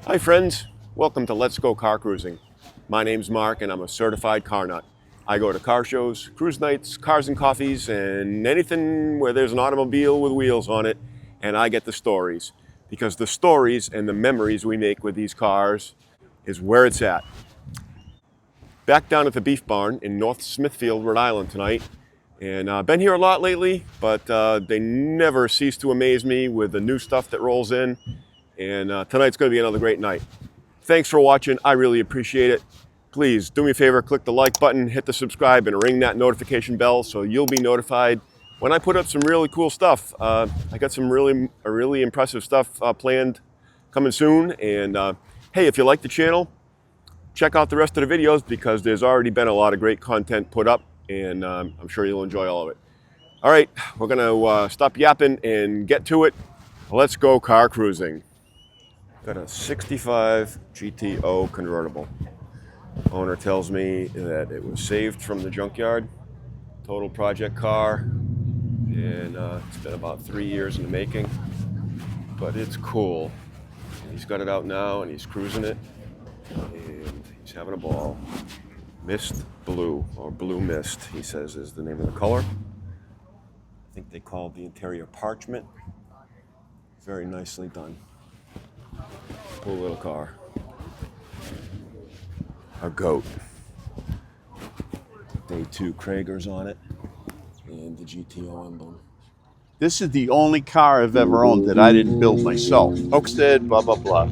Hi friends, welcome to Let's Go Car Cruising. My name's Mark and I'm a certified car nut. I go to car shows, cruise nights, cars and coffees, and anything where there's an automobile with wheels on it, and I get the stories. Because the stories and the memories we make with these cars is where it's at. Back down at the Beef Barn in North Smithfield, Rhode Island tonight. And I've been here a lot lately, but they never cease to amaze me with the new stuff that rolls in. And tonight's going to be another great night. Thanks for watching. I really appreciate it. Please do me a favor, click the like button, hit the subscribe, and ring that notification bell so you'll be notified when I put up some really cool stuff. I got some really impressive stuff planned coming soon. And hey, if you like the channel, check out the rest of the videos because there's already been a lot of great content put up, and I'm sure you'll enjoy all of it. All right, we're going to stop yapping and get to it. Let's go car cruising. Got a 65 GTO convertible. Owner tells me that it was saved from the junkyard. Total project car. And it's been about 3 years in the making. But it's cool. He's got it out now and he's cruising it. And he's having a ball. Mist Blue, or Blue Mist, he says is the name of the color. I think they called the interior parchment. Very nicely done. Cool little car. A goat. Day 2 Kragers on it. And the GTO emblem. This is the only car I've ever owned that I didn't build myself. Folks did, blah, blah, blah.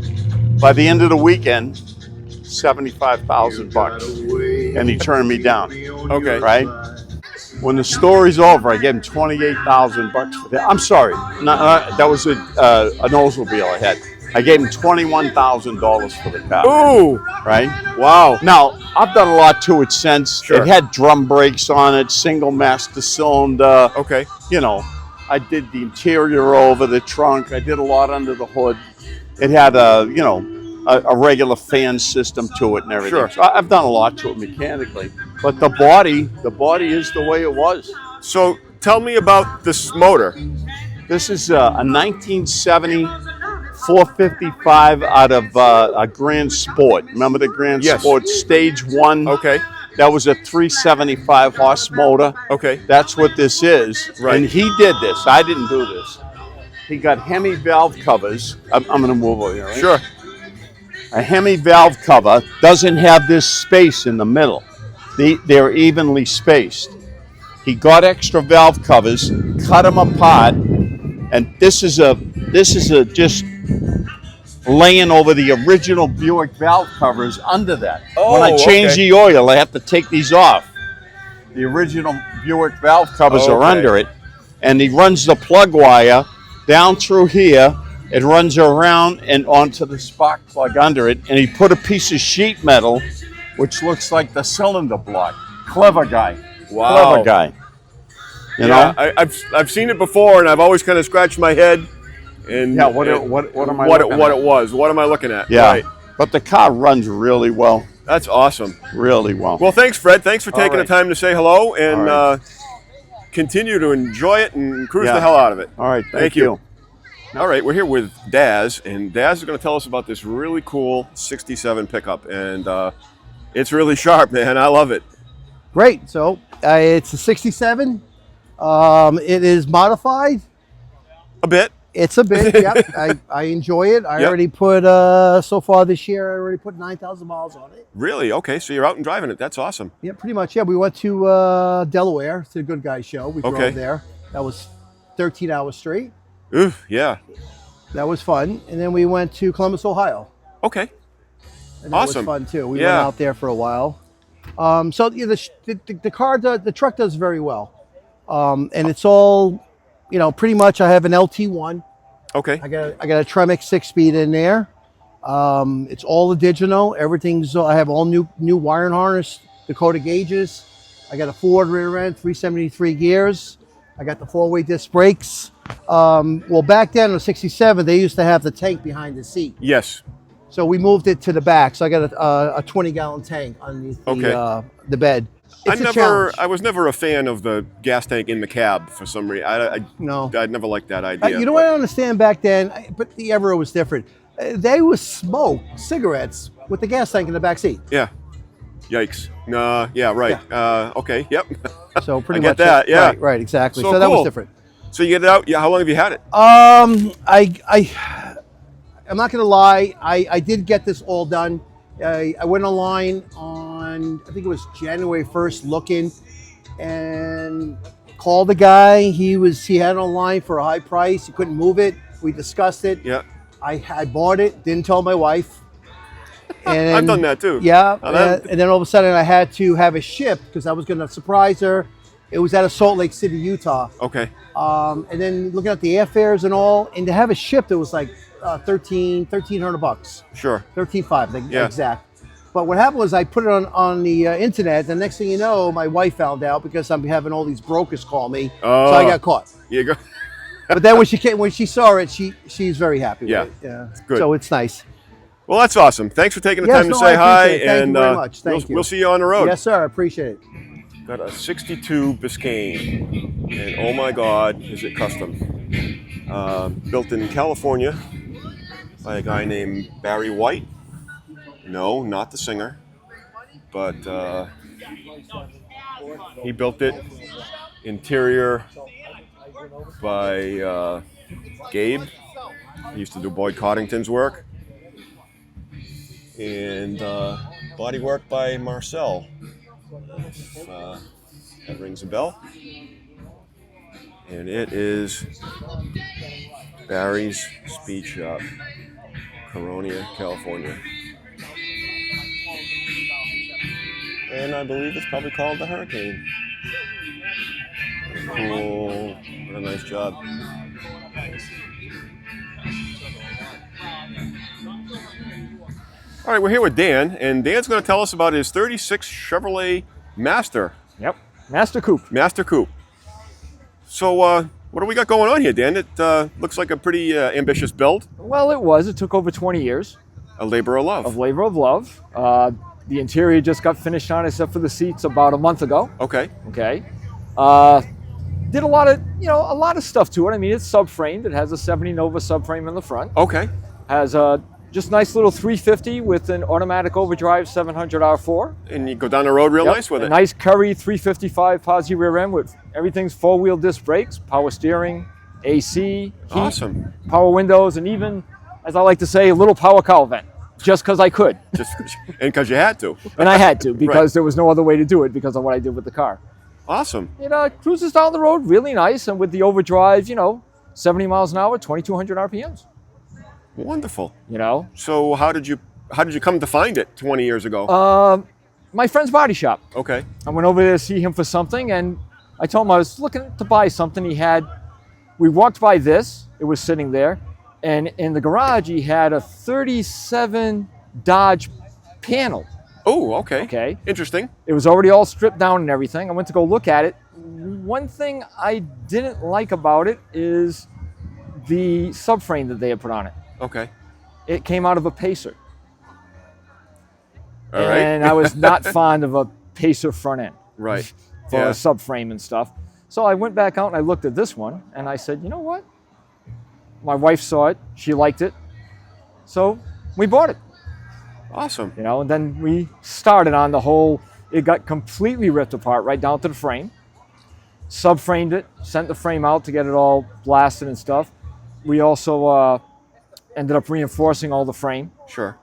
By the end of the weekend, $75,000. And he turned me down. Okay. Right? When the story's over, I gave him $28,000 for that. I'm sorry. That was an Oldsmobile I had. I gave him $21,000 for the car. Ooh! Right? Wow. Now, I've done a lot to it since. Sure. It had drum brakes on it, single master cylinder. Okay. You know, I did the interior over the trunk. I did a lot under the hood. It had a regular fan system to it and everything. Sure. So I've done a lot to it mechanically. But the body is the way it was. So tell me about this motor. This is a 1970 455 out of a Grand Sport. Remember the Grand Yes. Sport Stage 1? Okay. That was a 375 horse motor. Okay. That's what this is. Right. And he did this. I didn't do this. He got Hemi valve covers. I'm going to move over here. Right? Sure. A Hemi valve cover doesn't have this space in the middle. They're evenly spaced. He got extra valve covers, cut them apart, and this is just laying over the original Buick valve covers under that. Oh, when I change okay. the oil, I have to take these off. The original Buick valve covers are Okay. under it, and he runs the plug wire down through here. It runs around and onto the spark plug under it, and he put a piece of sheet metal, which looks like the cylinder block. Clever guy. Wow. Clever guy. You know? I've seen it before, and I've always kind of scratched my head. And Yeah. What am I? what looking at? it was? What am I looking at? Yeah. Right. But the car runs really well. That's awesome. Really well. Well, thanks, Fred. Thanks for taking right. the time to say hello, and All right. continue to enjoy it and cruise Yeah. the hell out of it. All right. Thank you. All right, we're here with Daz, and Daz is going to tell us about this really cool 67 pickup, and it's really sharp, man. I love it. Great. So it's a 67. It is modified. A bit. It's a bit. Yep. I enjoy it. I Yep. already put so far this year. I already put 9,000 miles on it. Really? Okay, so you're out and driving it. That's awesome. Yeah, pretty much. Yeah, we went to Delaware to the Good Guys show. We Okay. drove there. That was 13 hours straight. Ooh, yeah. That was fun. And then we went to Columbus, Ohio. Okay. And that Awesome. was fun too. We Yeah. went out there for a while. So yeah, the truck does very well. And it's all, pretty much. I have an LT1. Okay. I got a Tremec 6-speed in there. It's all the digital. Everything's. I have all new wiring harness, Dakota gauges. I got a Ford rear end, 373 gears. I got the 4-way disc brakes. Well, back then in the 67, they used to have the tank behind the seat. Yes. So we moved it to the back. So I got a 20-gallon tank underneath the bed. It's a challenge. I was never a fan of the gas tank in the cab for some reason. No. I'd never liked that idea. You know what I understand back then, but the Ever was different. They would smoke cigarettes with the gas tank in the back seat. Yeah. Yikes. Yeah, right. Okay, yep. So pretty I get much that, yeah. Right, exactly. So So that was cool. different. So you get it out. Yeah, how long have you had it? I'm not gonna lie. I did get this all done. I went online on, I think it was January 1st, looking, and called the guy. He had it online for a high price. He couldn't move it. We discussed it. Yeah. I bought it. Didn't tell my wife. And I've done that too. Yeah, and then all of a sudden I had to have it shipped because I was going to surprise her. It was out of Salt Lake City, Utah. Okay. And then looking at the airfares and all, and to have it shipped, it was like $1,300. Sure. $13,500, Yeah. exact. But what happened was I put it on the internet. The next thing you know, my wife found out because I'm having all these brokers call me. Oh. So I got caught. You go. But then when she saw it, she's very happy Yeah. with it. Yeah. Good. So it's nice. Well, that's awesome. Thanks for taking the Yes, time to no, say I hi. appreciate it. Thank And you very much. Thank you. we'll see you on the road. Yes, sir. I appreciate it. Got a 62 Biscayne, and oh my God, is it custom. Built in California by a guy named Barry White. No, not the singer, but he built it. Interior by Gabe. He used to do Boyd Coddington's work. And body work by Marcel. If that rings a bell. And it is Barry's Speed Shop, Coronia, California. And I believe it's probably called the Hurricane. Cool. What a nice job. All right, we're here with Dan, and Dan's going to tell us about his 36 Chevrolet Master. Yep, Master Coupe. Master Coupe. So, what do we got going on here, Dan? It looks like a pretty ambitious build. Well, it was. It took over 20 years A labor of love. of labor of love. The interior just got finished on, except for the seats, about a month ago. Okay. Okay. Did a lot of stuff to it. I mean, it's subframed. It has a 70 Nova subframe in the front. Okay. Has a just nice little 350 with an automatic overdrive 700 R4. And you go down the road real Yep, nice with a it. nice Curry 355 posi rear end with everything's four-wheel disc brakes, power steering, AC, heat, Awesome. power windows, and even, as I like to say, a little power cowl vent, just because I could. Just and because you had to. And I had to, because there was no other way to do it because of what I did with the car. Awesome. It cruises down the road really nice, and with the overdrive, 70 miles an hour, 2,200 RPMs. Wonderful. You know, So how did you come to find it 20 years ago? my friend's body shop. Okay. I went over there to see him for something, and I told him I was looking to buy something. We walked by this, it was sitting there, and in the garage he had a 37 Dodge panel. Oh, okay. Okay. Interesting. It was already all stripped down and everything. I went to go look at it. One thing I didn't like about it is the subframe that they had put on it. Okay. It came out of a Pacer. All right. And I was not fond of a Pacer front end. Right. For Yeah. a subframe and stuff. So I went back out and I looked at this one and I said, you know what? My wife saw it, she liked it, so we bought it. Awesome. And then we started on the whole, it got completely ripped apart right down to the frame. Subframed it, sent the frame out to get it all blasted and stuff. We also ended up reinforcing all the frame, Sure.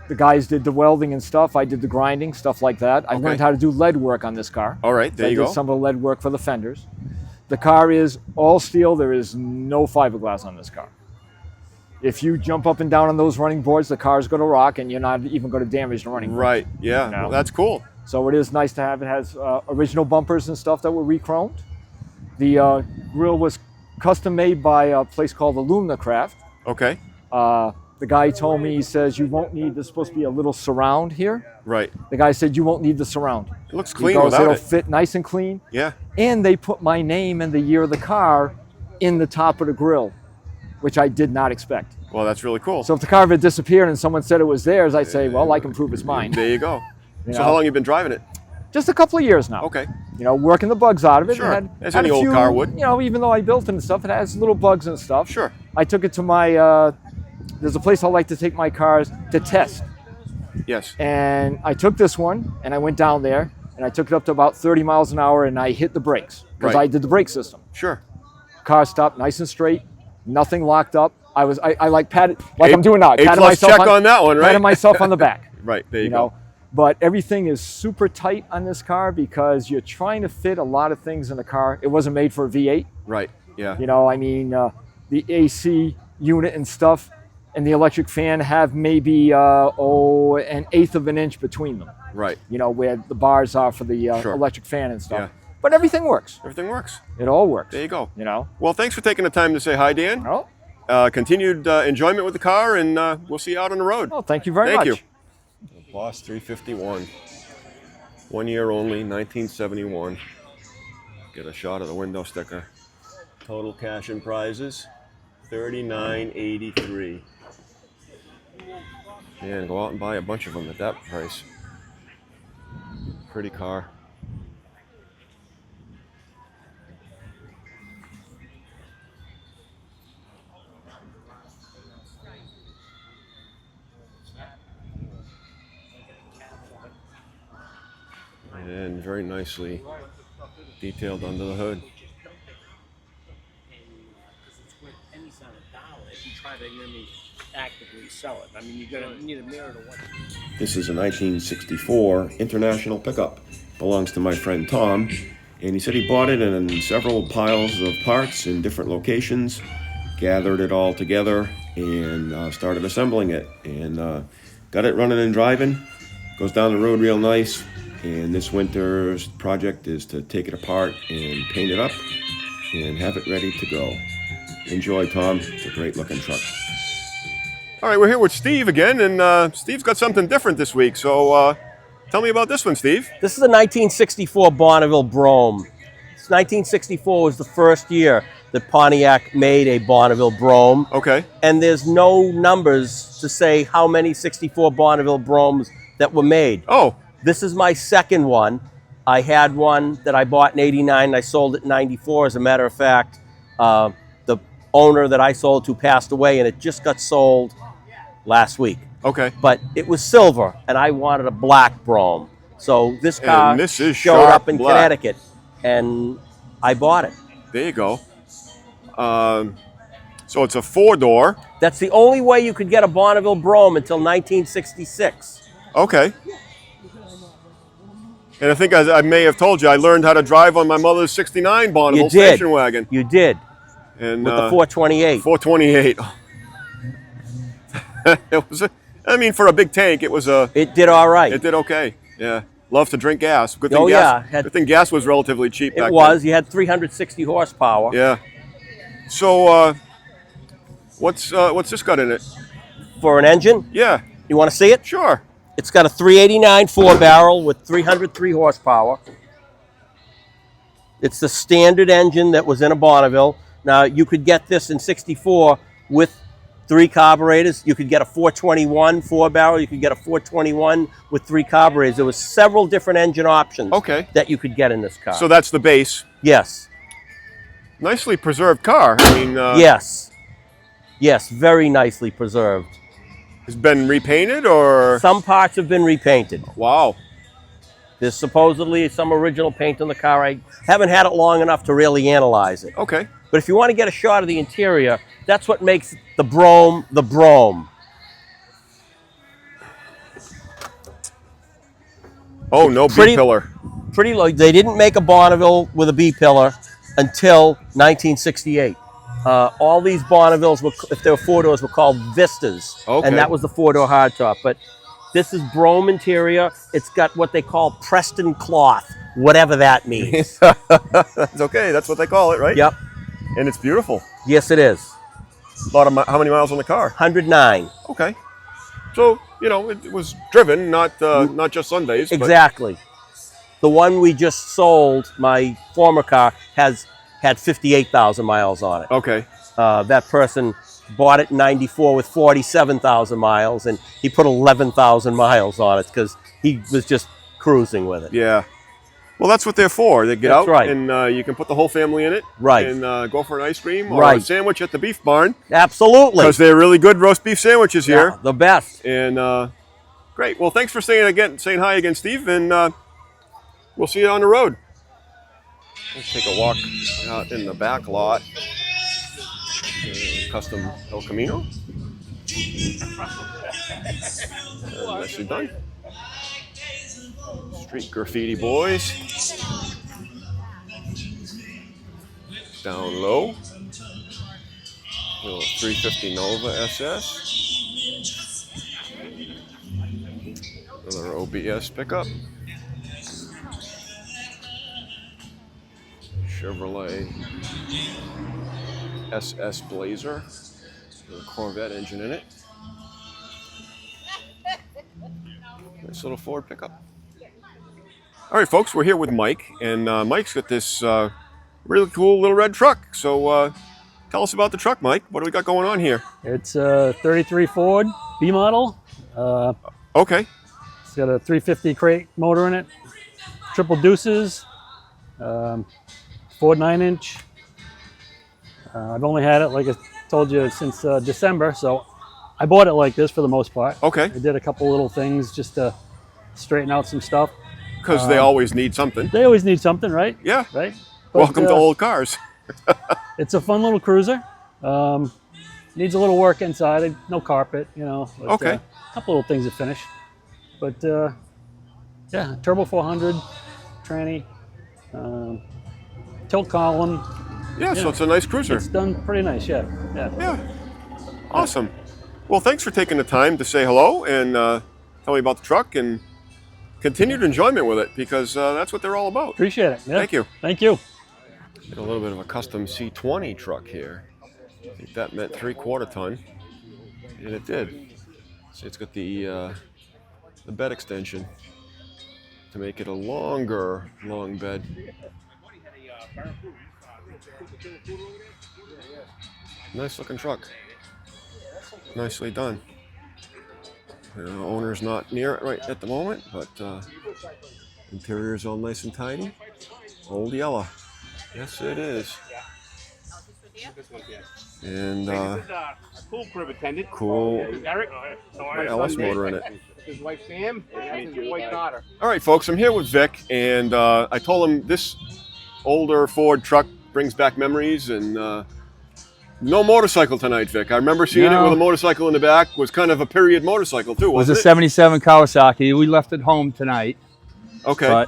The guys did the welding and stuff. I did the grinding, stuff like that. I Okay. learned how to do lead work on this car. All right. There I you did go. some of the lead work for the fenders. The car is all steel. There is no fiberglass on this car. If you jump up and down on those running boards, the car's going to rock, and you're not even going to damage the running boards. Right. Yeah. No. Well, that's cool. So it is nice to have. It has original bumpers and stuff that were re-chromed. The grill was custom made by a place called Alumna Craft. Okay. The guy told me, he says, you won't need, there's supposed to be a little surround here. Right. The guy said, you won't need the surround. It looks clean Because without it'll it. fit nice and clean. Yeah. And they put my name and the year of the car in the top of the grill, which I did not expect. Well, that's really cool. So if the car had disappeared and someone said it was theirs, I'd say, well, I can prove it's mine. There you go. You So know? how long you been driving it? Just a couple of years now. Okay. You know, working the bugs out of it. Sure. It As had any a old few, car would. You know, even though I built it and stuff, it has little bugs and stuff. Sure. I took it to my, there's a place I like to take my cars to test. Yes. And I took this one and I went down there and I took it up to about 30 miles an hour and I hit the brakes because Right. I did the brake system. Sure. Car stopped nice and straight, nothing locked up. I like patted, like I'm doing now. I patted A+ myself check on that one, right? Patted myself on the back. Right. There you know, go. but everything is super tight on this car because you're trying to fit a lot of things in the car. It wasn't made for a V8. Right. Yeah. You know, I mean, the AC unit and stuff and the electric fan have maybe an eighth of an inch between them. Right. You know, where the bars are for the Sure. electric fan and stuff. Yeah. But everything works. Everything works. It all works. There you go. You know. Well, thanks for taking the time to say hi, Dan. Oh, Continued enjoyment with the car, and we'll see you out on the road. well, thank you very Thank much. you. Boss 351. 1 year only, 1971. Get a shot of the window sticker. Total cash and prizes, $39.83. Man, go out and buy a bunch of them at that price. Pretty car. And very nicely detailed under the hood. Any cent a dollar if you try to really actively sell it. I mean, you need a mirror to watch. This is a 1964 International pickup. Belongs to my friend Tom, and he said he bought it in several piles of parts in different locations, gathered it all together, and started assembling it, and got it running and driving. Goes down the road real nice, and this winter's project is to take it apart and paint it up and have it ready to go. Enjoy, Tom. It's a great looking truck. All right, we're here with Steve again, and Steve's got something different this week, so tell me about this one, Steve. This is a 1964 Bonneville Brougham. 1964 was the first year that Pontiac made a Bonneville Brougham. Okay. And there's no numbers to say how many 64 Bonneville Broughams that were made. Oh, This is my second one. I had one that I bought in '89 and I sold it in '94. As a matter of fact, the owner that I sold to passed away and it just got sold last week. okay. But it was silver and I wanted a black Brougham. So this car And this is showed sharp up in black. Connecticut and I bought it. There you go. So it's a 4-door. That's the only way you could get a Bonneville Brougham until 1966. Okay. And I think I may have told you, I learned how to drive on my mother's 69 Bonneville You did. station wagon. You did, And, with the 428. 428. It was I mean, for a big tank, it was It did all right. it did okay. Yeah. Love to drink gas. Good thing Oh, gas. yeah. Good thing gas was relatively cheap back It was. You had 360 horsepower. then. Yeah. So, what's this got in it? For an engine. Yeah. You want to see it? Sure. It's got a 389 4-barrel with 303 horsepower. It's the standard engine that was in a Bonneville. Now, you could get this in 64 with 3 carburetors. You could get a 421 4-barrel. You could get a 421 with 3 carburetors. There was several different engine options Okay. that you could get in this car. So that's the base. Yes. Nicely preserved car. I mean, Yes. Yes, very nicely preserved. has been repainted or? Some parts have been repainted. Wow. There's supposedly some original paint on the car. I haven't had it long enough to really analyze it. Okay. But if you want to get a shot of the interior, that's what makes the Brougham the Brougham. Oh, no Pretty- B-pillar. Pretty low. They didn't make a Bonneville with a B-pillar until 1968. All these Bonnevilles, if they were 4-doors, were called Vistas. Okay. And that was the 4-door hardtop. But this is Brougham interior. It's got what they call Preston cloth, whatever that means. That's okay. That's what they call it, right? Yep. And it's beautiful. Yes, it is. How many miles on the car? 109. Okay. So, you know, it was driven, not just Sundays. but- Exactly. The one we just sold, my former car, had 58,000 miles on it. Okay. That person bought it in '94 with 47,000 miles, and he put 11,000 miles on it because he was just cruising with it. Yeah. Well, that's what they're for. They get That's out right. and you can put the whole family in it. Right. And go for an ice cream or a Right. sandwich at the Beef Barn. Absolutely. Because they're really good roast beef sandwiches here. Yeah, the best. And great. Well, thanks for saying hi again, Steve. And we'll see you on the road. Let's take a walk out in the back lot. Custom El Camino. Nicely done. Street graffiti boys. Down low. Little 350 Nova SS. Another OBS pickup. Chevrolet SS Blazer with a Corvette engine in it. Nice little Ford pickup. All right, folks, we're here with Mike, and Mike's got this really cool little red truck. So tell us about the truck, Mike. What do we got going on here? It's a 33 Ford B model. Okay. It's got a 350 crate motor in it, triple deuces, Ford 9-inch. I've only had it, like I told you, since December, so I bought it like this for the most part. Okay. I did a couple little things just to straighten out some stuff. Because they always need something. They always need something, right? Yeah. Right. But, Welcome to old cars. It's a fun little cruiser. Needs a little work inside. No carpet, you know. But, Okay. A couple little things to finish. But yeah, turbo 400, tranny, tilt column. Yeah, so it's a nice cruiser. It's done pretty nice, yeah. Yeah. Awesome. Well, thanks for taking the time to say hello and tell me about the truck and continued enjoyment with it, because that's what they're all about. Appreciate it. Yeah. Thank you. Thank you. Got a little bit of a custom C20 truck here. I think that meant 3/4 ton, and it did. So it's got the bed extension to make it a longer long bed. Nice looking truck. Nicely done. Owner's not near it right at the moment, but interior's all nice and tidy. Old yellow. Yes, it is. And cool crib attendant. cool Eric. LS motor in it. His wife Sam, and his wife daughter. All right, folks, I'm here with Vic, and I told him this older Ford truck brings back memories, and no motorcycle tonight, Vic. I remember seeing it with a motorcycle in the back. Was kind of a period motorcycle too, It was wasn't a 77 Kawasaki. We left it home tonight. Okay.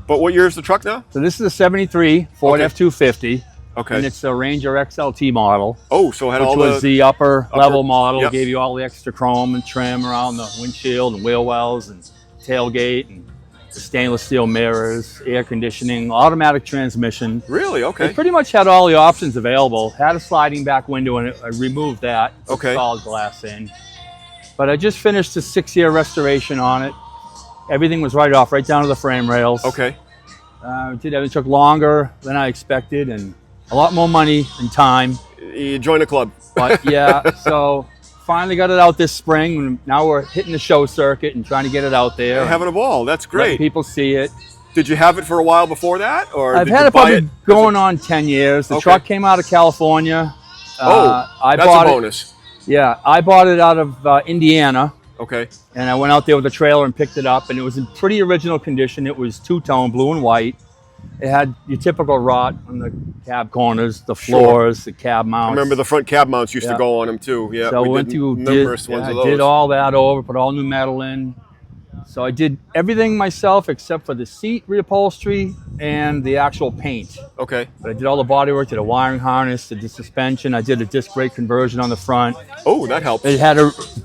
But what year is the truck now? so this is a 73 Ford Okay. F-250. Okay. And it's the Ranger XLT model, Oh, so it had which all was the upper level model. yep. Gave you all the extra chrome and trim around the windshield and wheel wells and tailgate and the stainless steel mirrors, air conditioning, automatic transmission. Really? Okay. It pretty much had all the options available. Had a sliding back window and I removed that. Put Okay. solid glass in. But I just finished a 6-year restoration on it. Everything was right off, right down to the frame rails. Okay. It took longer than I expected and a lot more money and time. You joined a club. But yeah, so finally got it out this spring. And now we're hitting the show circuit and trying to get it out there. You're having a ball. That's letting great. people see it. Did you have it for a while before that, or I've did had you it buy probably going on 10 years. The Okay. truck came out of California. I That's bought a it. bonus. Yeah, I bought it out of Indiana, Okay. and I went out there with a trailer and picked it up, and it was in pretty original condition. It was two-tone, blue and white. It had your typical rot on the cab corners, the floors, the cab I mounts. remember the front cab mounts used to Yeah. go on them too. Yeah. So we I went did to numerous ones of those. I did all that over, put all new metal in. So I did everything myself except for the seat reupholstery and the actual paint. Okay. But I did all the bodywork, did a wiring harness, did the suspension. I did a disc brake conversion on the front. Oh, that helps. It had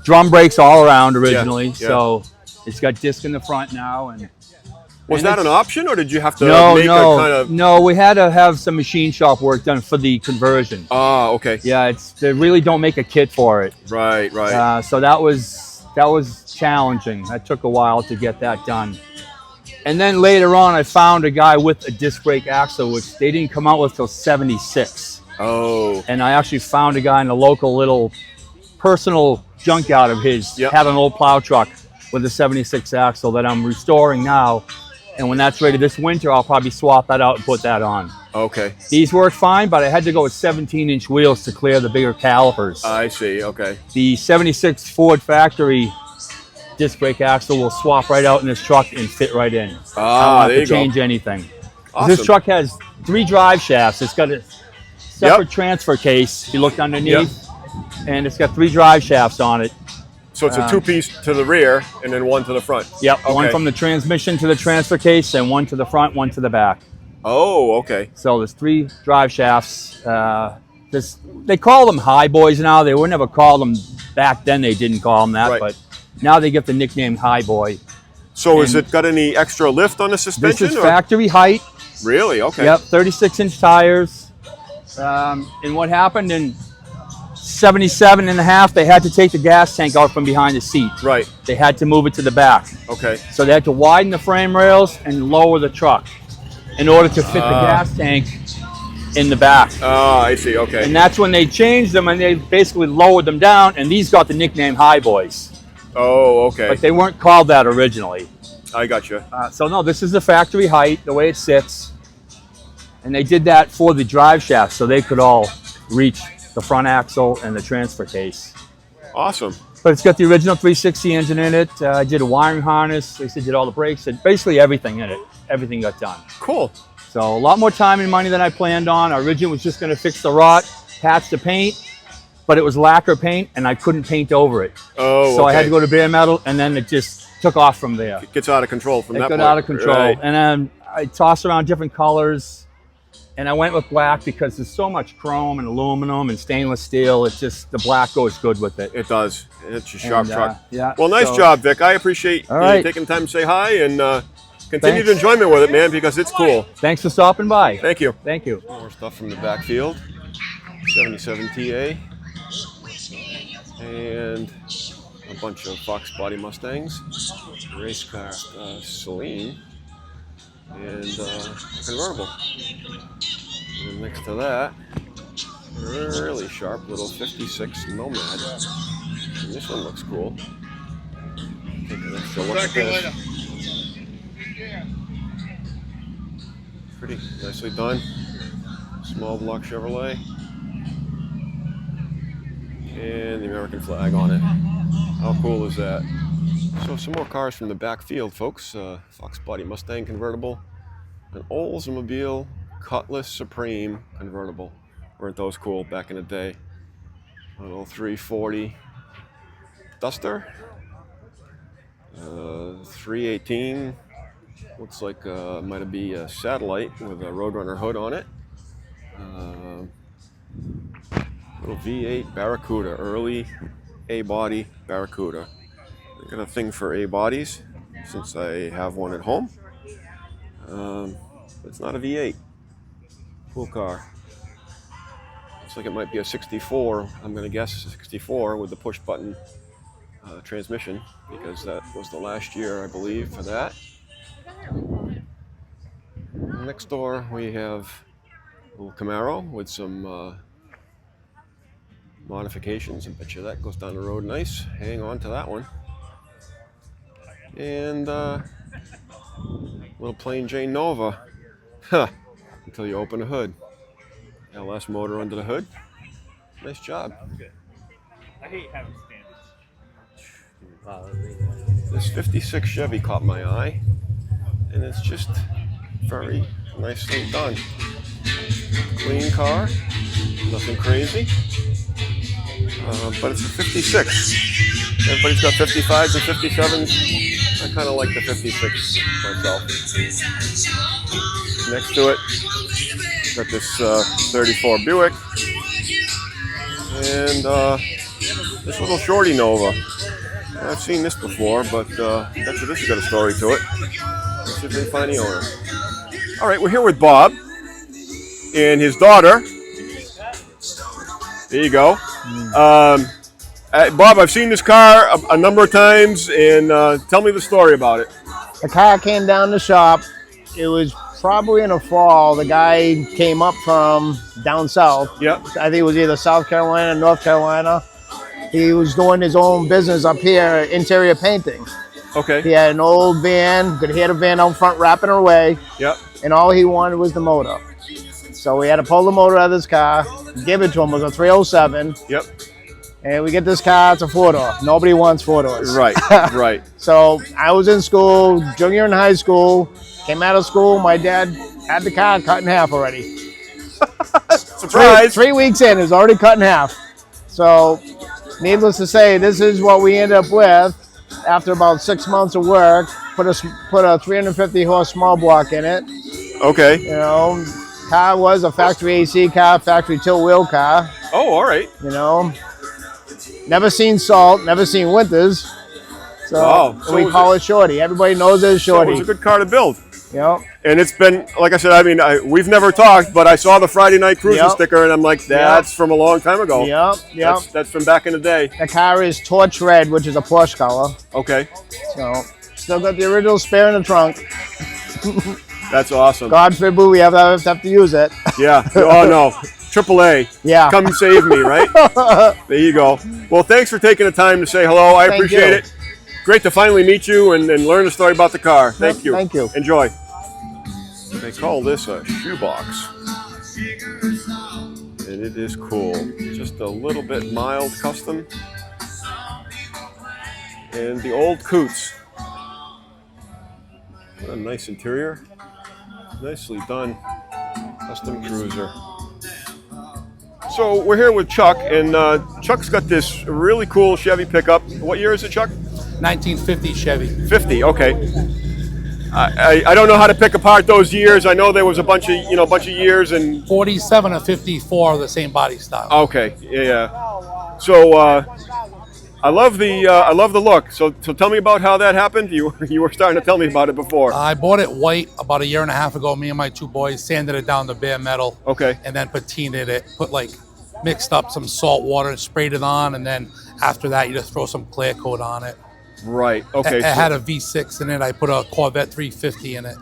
drum brakes all around originally, yeah. so it's got disc in the front now. And Was and that an it's- option, or did you have to No, make a kind of? no. We had to have some machine shop work done for the conversion. Ah, okay. Yeah, they really don't make a kit for it. Right, right. So that was challenging. That took a while to get that done. And then later on, I found a guy with a disc brake axle, which they didn't come out with till '76. Oh, And I actually found a guy in a local little personal junkyard of his, Yep. had an old plow truck with a '76 axle that I'm restoring now And when that's ready this winter, I'll probably swap that out and put that on. Okay. These work fine, but I had to go with 17-inch wheels to clear the bigger calipers. I see. Okay. The 76 Ford factory disc brake axle will swap right out in this truck and fit right in. I don't have to change anything. Awesome. This truck has 3 drive shafts. It's got a separate transfer case. If you look underneath, and it's got 3 drive shafts on it. So it's a 2-piece to the rear and then 1 to the front. Yep, okay. 1 from the transmission to the transfer case and 1 to the front, 1 to the back. Oh, okay. So there's 3 drive shafts. They call them Highboys now. They were never called them back then. They didn't call them that, Right. but now they get the nickname Highboy. So has it got any extra lift on the suspension? This is factory height. Really? Okay. Yep, 36-inch tires. And what happened in 77 and a half, they had to take the gas tank out from behind the seat. Right. They had to move it to the back. Okay. So they had to widen the frame rails and lower the truck in order to fit the gas tank in the back. Oh, I see. Okay. And that's when they changed them and they basically lowered them down, and these got the nickname Highboys. Oh, okay. But they weren't called that originally. I gotcha. So no, this is the factory height, the way it sits. And they did that for the drive shaft so they could all reach the front axle and the transfer case. Awesome. But it's got the original 360 engine in it. I did a wiring harness. They did all the brakes and basically everything in it. Everything got done. Cool. So a lot more time and money than I planned on. I originally was just going to fix the rot, patch the paint, but it was lacquer paint and I couldn't paint over it. Oh, so I had to go to bare metal, and then it just took off from there. It gets out of control from that point. It got out of control. Right. And then I tossed around different colors, and I went with black because there's so much chrome and aluminum and stainless steel. It's just, the black goes good with it. It does. It's a sharp truck. Yeah. Well, nice job, Vic. I appreciate you taking time to say hi, and continue to enjoy me with it, man, because it's cool. Thanks for stopping by. Thank you. Thank you. More stuff from the backfield. 77 TA. And a bunch of Fox Body Mustangs. Race car Celine. And a convertible. And next to that, really sharp little 56 Nomad. And this one looks cool. Take an extra look at this. Pretty nicely done. Small block Chevrolet. And the American flag on it. How cool is that? So some more cars from the backfield, folks. Fox Body Mustang convertible. An Oldsmobile Cutlass Supreme convertible. Weren't those cool back in the day? A little 340 Duster. 318. Looks like might be a Satellite with a Roadrunner hood on it. Little V8 Barracuda, early A-body Barracuda. I got a thing for A-bodies since I have one at home. It's not a V8. Cool car. Looks like it might be a 64. I'm going to guess 64 with the push button transmission, because that was the last year, I believe, for that. Next door we have a little Camaro with some modifications. I bet you that goes down the road nice. Hang on to that one. And little plain Jane Nova. Huh. Until you open the hood. LS motor under the hood. Nice job. I hate having standards. This 56 Chevy caught my eye, and it's just very nicely done. Clean car, nothing crazy, but it's a 56. Everybody's got 55s and 57s. I kind of like the 56 myself. Next to it, got this 34 Buick, and this little shorty Nova. I've seen this before, but I bet you this has got a story to it. Let's see if we can find the owner. All right, we're here with Bob and his daughter. There you go. Bob, I've seen this car a number of times, and tell me the story about it. The car came down the shop. It was probably in the fall. The guy came up from down south. Yep. I think it was either South Carolina, North Carolina. He was doing his own business up here, interior painting. Okay. He had an old van, could hear the van out front wrapping her away, Yep. and all he wanted was the motor. So we had to pull the motor out of this car, give it to him. It was a 307. Yep. And we get this car, it's a 4-door. Nobody wants 4-doors. Right. Right. So I was in school, junior in high school, came out of school. My dad had the car cut in half already. Surprise. 3 weeks in, it's already cut in half. So needless to say, this is what we ended up with after about 6 months of work. Put a 350 horse small block in it. Okay. You know, car was a factory AC car, factory tilt wheel car. Oh, all right. You know, never seen salt, never seen winters. So, Wow. So we call it Shorty. Everybody knows it as So it Shorty. was a good car to build. You know, And it's been, like I said, I mean, we've never talked, but I saw the Friday Night Cruising Yep. sticker, and I'm like, that's from a long time ago. Yep. That's from back in the day. The car is torch red, which is a Porsche color. Okay. So still got the original spare in the trunk. That's awesome. God forbid we have to use it. Yeah. Oh, no. AAA. Yeah. Come save me, right? There you go. Well, thanks for taking the time to say hello. I Thank appreciate you. it. Great to finally meet you and learn the story about the car. Thank you. Thank you. Enjoy. They call this a shoebox. And it is cool. Just a little bit mild custom. And the old Coots. What a nice interior. Nicely done. Custom cruiser. So we're here with Chuck, and Chuck's got this really cool Chevy pickup. What year is it, Chuck? 1950 Chevy. 50. Okay. I don't know how to pick apart those years. I know there was a bunch of years and 47 and 54 are the same body style. okay, yeah. So I love the look. So tell me about how that happened. You were starting to tell me about it before. I bought it white about a year and a half ago. Me and my two boys sanded it down to bare metal. Okay. And then patinaed it. Mixed up some salt water and sprayed it on. And then after that, you just throw some clear coat on it. Right. Okay. It had a V6 in it. I put a Corvette 350 in it.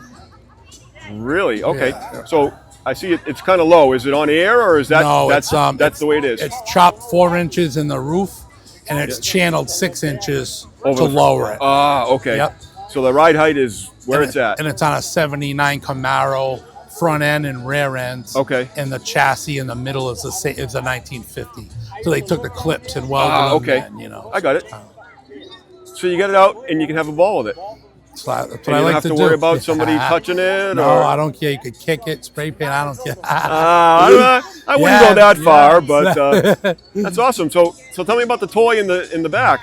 Really? Okay. Yeah. So I see it's kind of low. Is it on air or is that? No, that's the way it is. It's chopped 4 inches in the roof, and it's channeled 6 inches to lower it. Ah, okay. Yep. So the ride height is where it's at. And it's on a 79 Camaro front end and rear ends. Okay. And the chassis in the middle is a 1950. So they took the clips and welded them. Okay. in, you know. I got it. So you get it out and you can have a ball with it. That's what And I you don't like have to to do. worry about somebody touching it. No, or... I don't care. You could kick it, spray paint. I don't care. I wouldn't go that far, but that's awesome. So tell me about the toy in the back.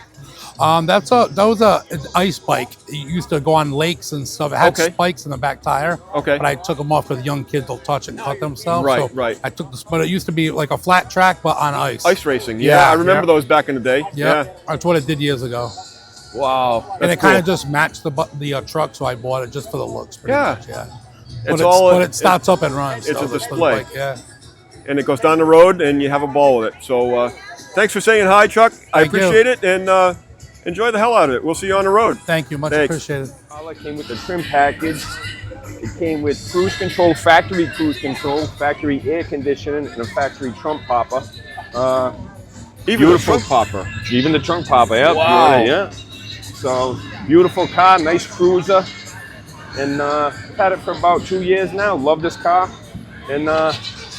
That was an ice bike. It used to go on lakes and stuff. It had spikes in the back tire. Okay. But I took them off because young kids will touch and cut themselves. Right, so right. I took this, but it used to be like a flat track, but on ice. Ice racing. Yeah, I remember those back in the day. Yeah. That's what it did years ago. Wow. And it kind of just matched the truck, so I bought it just for the looks. Pretty much, yeah. But it starts up and runs. It's so a that's display. bike, yeah. And it goes down the road, and you have a ball with it. So thanks for saying hi, Chuck. I appreciate it, and enjoy the hell out of it. We'll see you on the road. Thank you. Much appreciated. It came with the trim package. It came with cruise control, factory air conditioning, and a factory trunk popper. Even the trunk popper. Even the trunk popper, yeah. Wow. Yeah. So, beautiful car, nice cruiser. And had it for about 2 years now. Love this car. And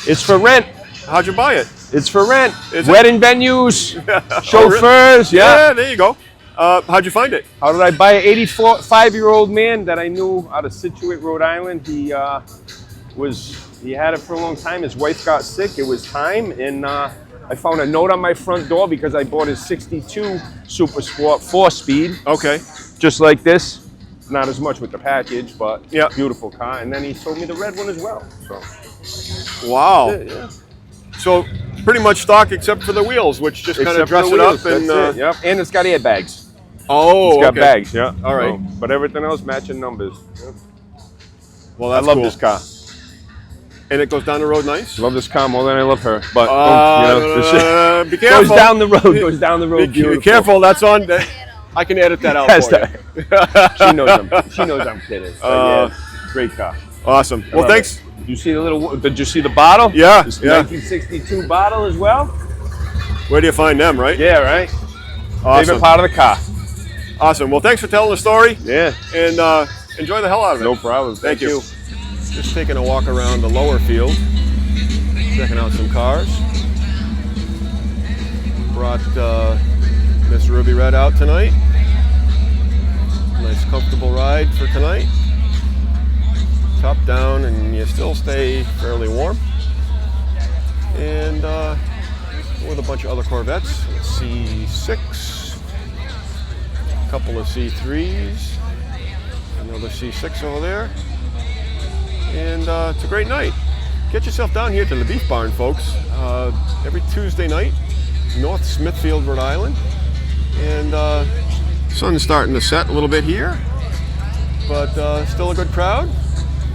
it's for rent. How'd you buy it? It's for rent. Is it? Wedding venues, chauffeurs, Yeah, there you go. How'd you find it? How did I buy it? 85-year-old man that I knew out of Situate, Rhode Island. He had it for a long time. His wife got sick. It was time, and I found a note on my front door because I bought his 62 Super Sport 4-speed. Okay. Just like this. Not as much with the package, but yeah, beautiful car. And then he sold me the red one as well. So. Wow. Yeah. So pretty much stock except for the wheels, which just kind of dress it up. And yep. And it's got airbags. Oh, it's got bags. Yeah. All right. So, but everything else matching numbers. Yep. Well, that's I love cool. this car. And it goes down the road nice? Love this car more than I love her. But be careful. Goes down the road. Goes down the road. Be careful. That's on. I can edit that out for you. She knows I'm kidding. So, great car. Awesome. Well, thanks. Did you see the bottle? Yeah. This 1962 bottle as well. Where do you find them, right? Yeah, right. Awesome. Favorite part of the car. Awesome. Well, thanks for telling the story. Yeah. And enjoy the hell out of it. No problem. Thank you. Just taking a walk around the lower field, checking out some cars. Brought Miss Ruby Red out tonight. Nice comfortable ride for tonight. Top down, and you still stay fairly warm. And with a bunch of other Corvettes, C6, a couple of C3s, another C6 over there. And it's a great night. Get yourself down here to the Beef Barn, folks. Every Tuesday night, North Smithfield, Rhode Island. And sun's starting to set a little bit here, but still a good crowd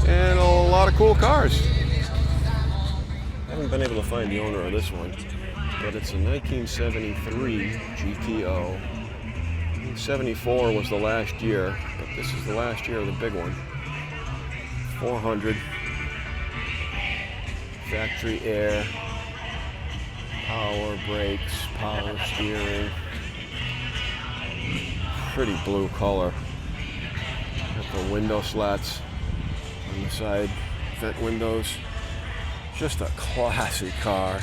and a lot of cool cars. I haven't been able to find the owner of this one, but it's a 1973 GTO. 74 was the last year, but this is the last year of the big one. 400, factory air, power brakes, power steering. Pretty blue color. Got the window slats on the side vent windows. Just a classy car.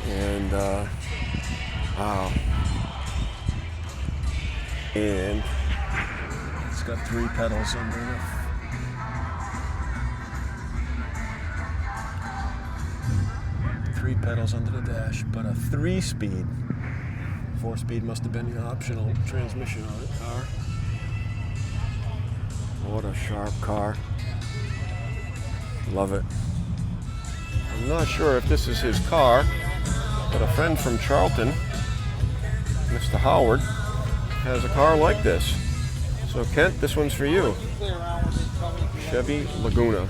And wow. And it's got 3 pedals under the dash, but a 3-speed. 4-speed must have been the optional transmission on the car. What a sharp car. Love it. I'm not sure if this is his car, but a friend from Charlton, Mr. Howard, has a car like this. So Kent, this one's for you. Chevy Laguna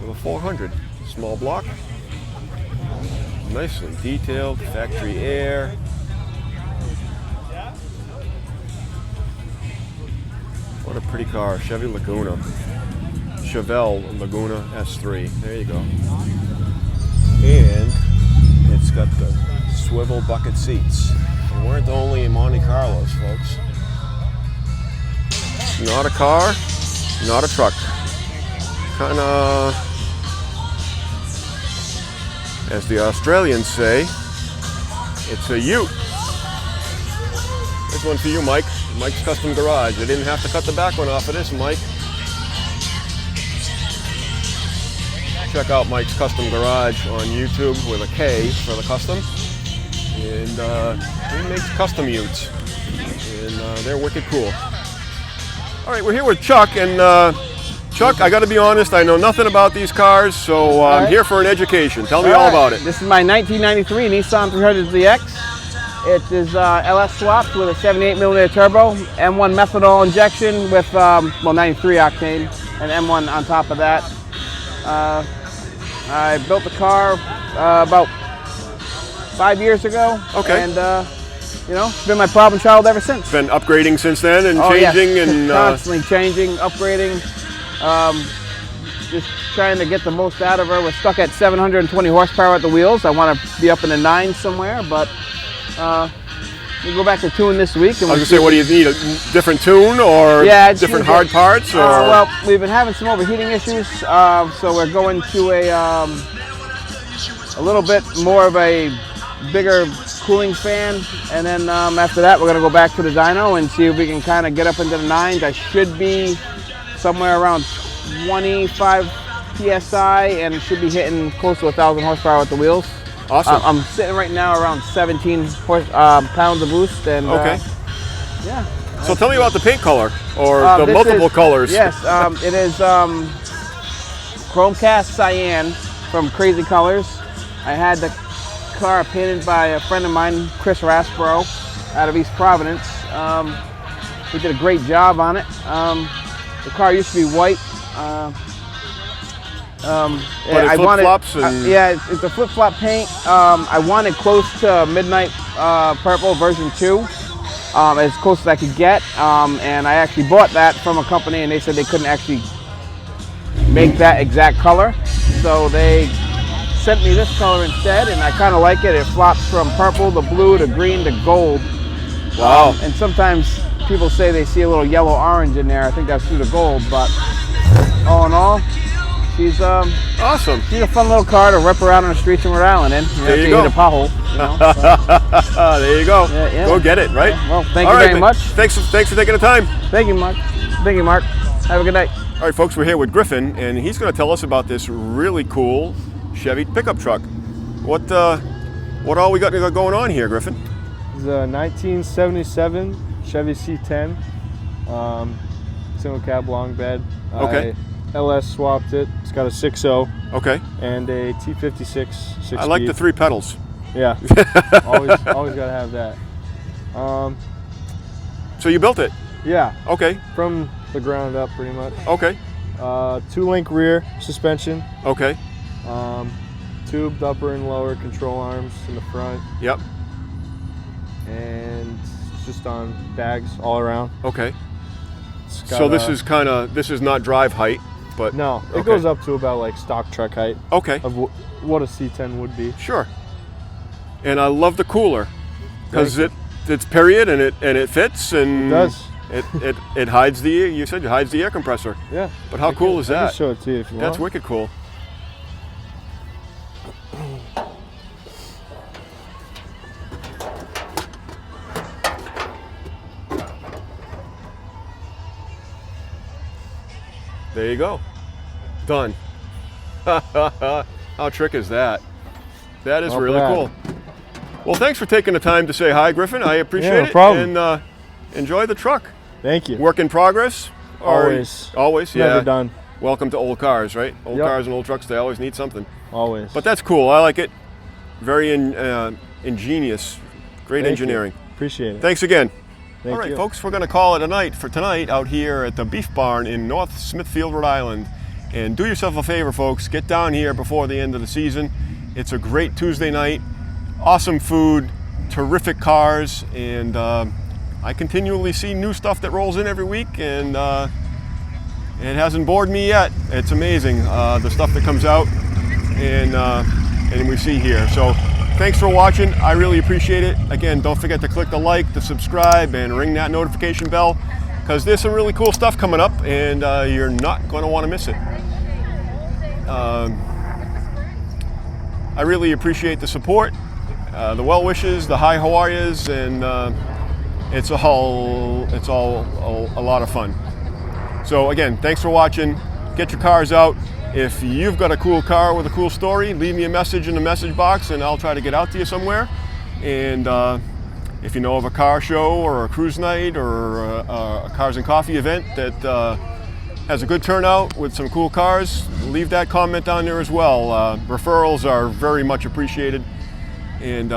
with a 400. Small block. Nicely detailed, factory air. What a pretty car, Chevy Laguna. Chevelle Laguna S3, there you go. And it's got the swivel bucket seats. They weren't only in Monte Carlos, folks. Not a car, not a truck. Kinda, as the Australians say, it's a ute. This one for you, Mike. Mike's Custom Garage. I didn't have to cut the back one off of this, Mike. Check out Mike's Custom Garage on YouTube with a K for the custom. And he makes custom utes. And they're wicked cool. All right, we're here with Chuck. And Chuck, I got to be honest, I know nothing about these cars, so I'm here for an education. Tell me all about it. This is my 1993 Nissan 300ZX. It is LS swapped with a 78mm turbo, M1 methanol injection with, 93 octane, and M1 on top of that. I built the car about 5 years ago. Okay. And, it's been my problem child ever since. Been upgrading since then and changing? Yes. And constantly changing, upgrading. Just trying to get the most out of her. We're stuck at 720 horsepower at the wheels. I want to be up in the 9s somewhere, but we'll go back to tune this week. And I was going to say, what do you need? A different tune or different hard parts? Or? Well, we've been having some overheating issues, so we're going to a little bit more of a bigger cooling fan, and then after that we're going to go back to the dyno and see if we can kind of get up into the 9s. I should be somewhere around 25 PSI and should be hitting close to 1,000 horsepower at the wheels. Awesome. I'm sitting right now around 17 pounds of boost. And okay. Yeah. So tell me about the paint color or the multiple colors. Yes, it is chrome cast cyan from Crazy Colors. I had the car painted by a friend of mine, Chris Raspro, out of East Providence. He did a great job on it. The car used to be white. But it flip-flops and... yeah, it's a flip-flop paint. I wanted close to Midnight Purple version 2, as close as I could get. And I actually bought that from a company, and they said they couldn't actually make that exact color. So they sent me this color instead, and I kind of like it. It flops from purple to blue to green to gold. Wow. And sometimes people say they see a little yellow-orange in there. I think that's through the gold, but all in all, she's awesome. She's a fun little car to rip around on the streets in Rhode Island in. There you go. Hit a pothole, you know, so. There you go. Yeah. Go get it, right? Yeah, well, thank all you right, very much. Thanks for taking the time. Thank you, Mark. Thank you, Mark. Have a good night. All right, folks, we're here with Griffin, and he's going to tell us about this really cool Chevy pickup truck. What all we got going on here, Griffin? It's a 1977 Chevy C10, single cab long bed. Okay. I LS swapped it. It's got a 6.0. Okay. And a T56 6-speed. I like the 3 pedals. Yeah. always got to have that. So you built it? Yeah. Okay. From the ground up, pretty much. Okay. 2-link rear suspension. Okay. Tubed upper and lower control arms in the front. Yep. And it's just on bags all around. Okay. So this is not drive height, but no, it okay. goes up to about like stock truck height. Okay. Of what a C10 would be. Sure. And I love the cooler because it's period and it fits and it does. It hides you said it hides the air compressor. Yeah. But how cool is that? I can show it to you if you want. That's wicked cool. There you go. Done. How trick is that? That is really cool. Well, thanks for taking the time to say hi, Griffin. I appreciate no problem. And enjoy the truck. Thank you. Work in progress? Always. Always, yeah. Never done. Welcome to old cars, right? Old cars and old trucks, they always need something. Always. But that's cool. I like it. Very ingenious. Great engineering. Appreciate it. Thanks again. Thank All right, you. folks, we're going to call it a night for tonight out here at the Beef Barn in North Smithfield, Rhode Island. And do yourself a favor, folks. Get down here before the end of the season. It's a great Tuesday night. Awesome food, terrific cars, and I continually see new stuff that rolls in every week, and it hasn't bored me yet. It's amazing, the stuff that comes out and we see here. So thanks for watching. I really appreciate it. Again, don't forget to click the like, the subscribe, and ring that notification bell, because there's some really cool stuff coming up, and you're not going to want to miss it. I really appreciate the support, the well wishes, the hi how are yous, and it's all a lot of fun. So again, thanks for watching. Get your cars out. If you've got a cool car with a cool story, leave me a message in the message box and I'll try to get out to you somewhere. And if you know of a car show or a cruise night or a cars and coffee event that has a good turnout with some cool cars, leave that comment down there as well. Referrals are very much appreciated. And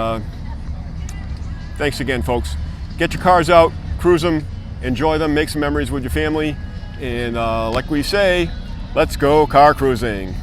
thanks again, folks. Get your cars out, cruise them, enjoy them, make some memories with your family. And like we say, let's go car cruising.